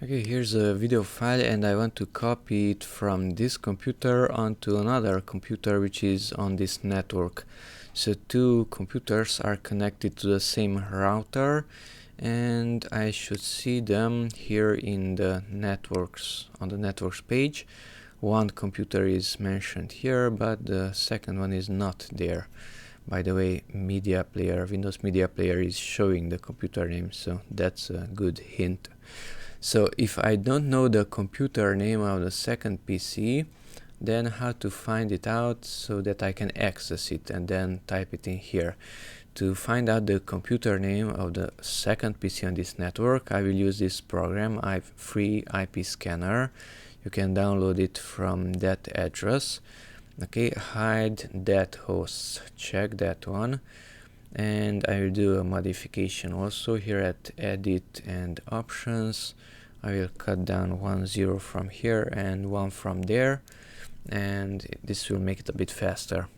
Okay, here's a video file and I want to copy it from this computer onto another computer which is on this network. So two computers are connected to the same router and I should see them here in the networks, on the networks page. One computer is mentioned here, but the second one is not there. By the way, media player, Windows Media Player is showing the computer name, so that's a good hint. So if I don't know the computer name of the second PC, then how to find it out so that I can access it and then type it in here. To find out the computer name of the second PC on this network, I will use this program, free IP scanner. You can download it from that address. Okay, hide that host, check that one. And I will do a modification also here at edit and options. I will cut down 10 from here and 1 from there, and this will make it a bit faster.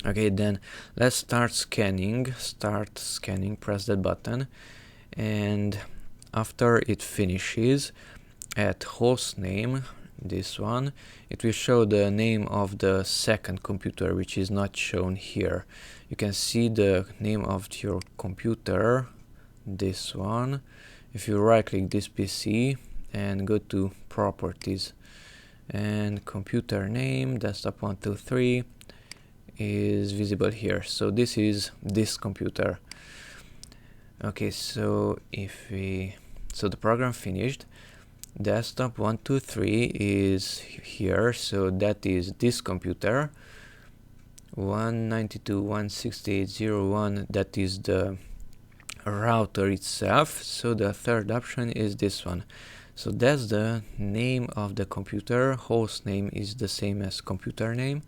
Okay, then let's start scanning. Start scanning, press that button, and after it finishes at host name, this one, it will show the name of the second computer, which is not shown here. You can see the name of your computer, this one. If you right click this PC and go to properties and computer name, desktop 123 is visible here. So this is this computer. Okay, so so the program finished. Desktop 123 is here, so that is this computer. 192.168.0.1, that is the router itself. So the third option is this one. So that's the name of the computer. Host name is the same as computer name.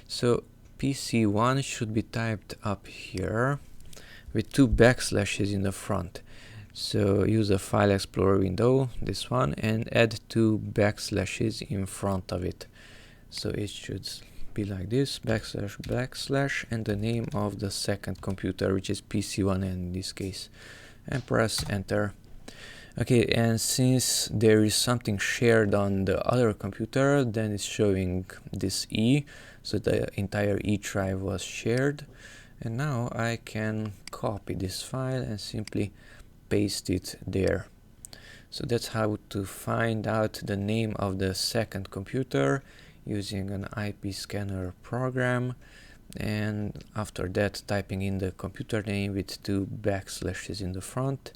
So PC1 should be typed up here with 2 backslashes in the front. So use the file explorer window, this one, and add 2 backslashes in front of it. So it should be like this, backslash backslash, and the name of the second computer, which is PC1 in this case, and press enter. Okay, and since there is something shared on the other computer, then it's showing this E, so the entire E drive was shared. And now I can copy this file and simply paste it there. So that's how to find out the name of the second computer using an IP scanner program, and after that typing in the computer name with 2 backslashes in the front,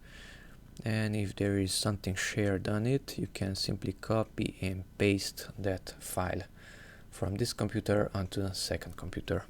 and if there is something shared on it, you can simply copy and paste that file from this computer onto the second computer.